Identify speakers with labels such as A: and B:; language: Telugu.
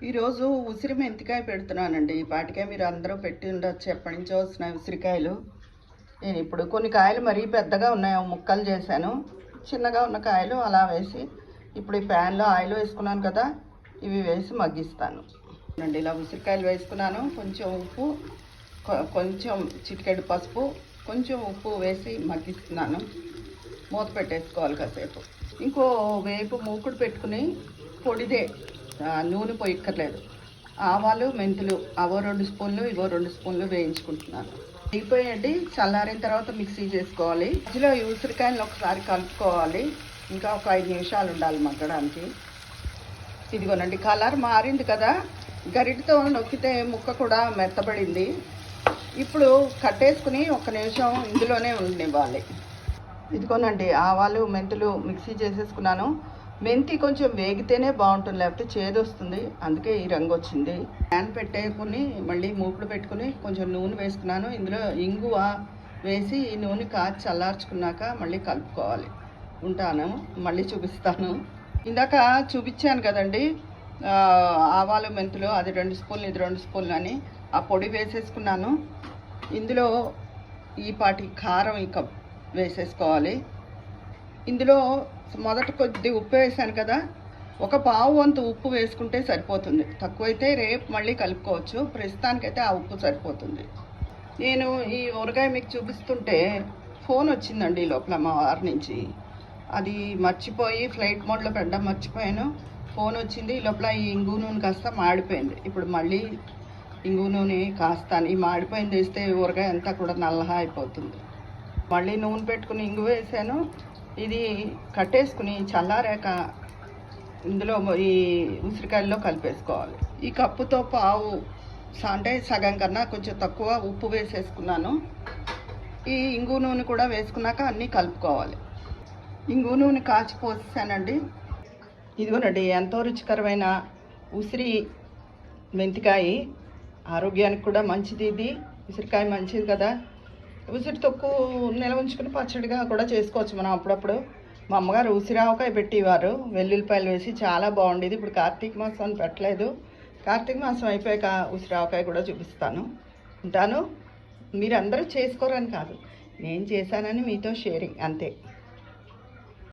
A: ఈరోజు ఉసిరి మెంతికాయ పెడుతున్నానండి. ఈ పాటికే మీరు అందరూ పెట్టి ఉండొచ్చు, ఎప్పటి నుంచో వస్తున్నాయి ఉసిరికాయలు. నేను ఇప్పుడు కొన్ని కాయలు మరీ పెద్దగా ఉన్నాయి, ముక్కలు చేశాను. చిన్నగా ఉన్న కాయలు అలా వేసి ఇప్పుడు ఈ ప్యాన్లో ఆయిల్ వేసుకున్నాను కదా, ఇవి వేసి మగ్గిస్తాను అండి. ఇలా ఉసిరికాయలు వేసుకున్నాను. కొంచెం ఉప్పు, కొంచెం చిటికెడు పసుపు, కొంచెం ఉప్పు వేసి మగ్గిస్తున్నాను. మూత పెట్టేసుకోవాలి కాసేపు. ఇంకో వేపు మూకుడు పెట్టుకుని పొడిదే, నూనె పోయక్కర్లేదు. ఆవాలు, మెంతులు అవో 2 స్పూన్లు, ఇవో 2 స్పూన్లు వేయించుకుంటున్నాను. అయిపోయండి. చల్లారిన తర్వాత మిక్సీ చేసుకోవాలి. మధ్యలో ఈ ఉసిరికాయలను ఒకసారి కలుపుకోవాలి. ఇంకా ఒక 5 నిమిషాలు ఉండాలి మగ్గడానికి. ఇదిగోనండి, కలర్ మారింది కదా, గరిటతో నొక్కితే ముక్క కూడా మెత్తబడింది. ఇప్పుడు కట్టేసుకుని 1 నిమిషం ఇందులోనే ఉండనివ్వాలి. ఇదిగోనండి, ఆవాలు, మెంతులు మిక్సీ చేసేసుకున్నాను. మెంతి కొంచెం వేగితేనే బాగుంటుంది, లేకపోతే చేదు వస్తుంది. అందుకే ఈ రంగు వచ్చింది. ప్యాన్ పెట్టేసుకుని మళ్ళీ మూకుడు పెట్టుకుని కొంచెం నూనె వేసుకున్నాను. ఇందులో ఇంగువ వేసి ఈ నూనె కాచి చల్లార్చుకున్నాక మళ్ళీ కలుపుకోవాలి. ఉంటాను, మళ్ళీ చూపిస్తాను. ఇందాక చూపించాను కదండి, ఆవాలు, మెంతులు, అది 2 స్పూన్లు, ఇది 2 స్పూన్లు అని ఆ పొడి వేసేసుకున్నాను. ఇందులో ఈ పాటి కారం ఈ కప్ వేసేసుకోవాలి. ఇందులో మొదట కొద్ది ఉప్పు వేసాను కదా, ఒక పావు వంతు ఉప్పు వేసుకుంటే సరిపోతుంది. తక్కువైతే రేపు మళ్ళీ కలుపుకోవచ్చు. ప్రస్తుతానికైతే ఆ ఉప్పు సరిపోతుంది. నేను ఈ ఊరగాయ మీకు చూపిస్తుంటే ఫోన్ వచ్చిందండి లోపల మా వారి నుంచి. అది మర్చిపోయి ఫ్లైట్ మోడ్లో పెట్టడం మర్చిపోయాను. ఫోన్ వచ్చింది. లోపల ఈ ఇంగు నూనె కాస్త మాడిపోయింది. ఇప్పుడు మళ్ళీ ఇంగు నూనె కాస్తాను. ఈ మాడిపోయింది వేస్తే ఊరగాయ అంతా కూడా నల్లగా అయిపోతుంది. మళ్ళీ నూనె పెట్టుకుని ఇంగు వేసాను. ఇది కట్టేసుకుని చల్లారాక ఇందులో ఈ ఉసిరికాయల్లో కలిపేసుకోవాలి. ఈ కప్పుతో పావు అంటే సగం కన్నా కొంచెం తక్కువ ఉప్పు వేసేసుకున్నాను. ఈ ఇంగు నూనె కూడా వేసుకున్నాక అన్నీ కలుపుకోవాలి. ఇంగు నూనె కాచి పోసేసానండి. ఇదిగోనండి, ఎంతో రుచికరమైన ఉసిరి మెంతికాయ. ఆరోగ్యానికి కూడా మంచిది. ఇది ఉసిరికాయ మంచిది కదా. ఉసిరి తొక్కు నిల్వ ఉంచుకుని పచ్చడిగా కూడా చేసుకోవచ్చు మనం అప్పుడప్పుడు. మా అమ్మగారు ఉసిరావకాయ పెట్టేవారు, వెల్లుల్లిపాయలు వేసి, చాలా బాగుండేది. ఇప్పుడు కార్తీక మాసం అని పెట్టలేదు. కార్తీక మాసం అయిపోయాక ఉసిరావకాయ కూడా చూపిస్తాను. ఉంటాను. మీరందరూ చేసుకోరని కాదు, నేను చేశానని మీతో షేరింగ్ అంతే.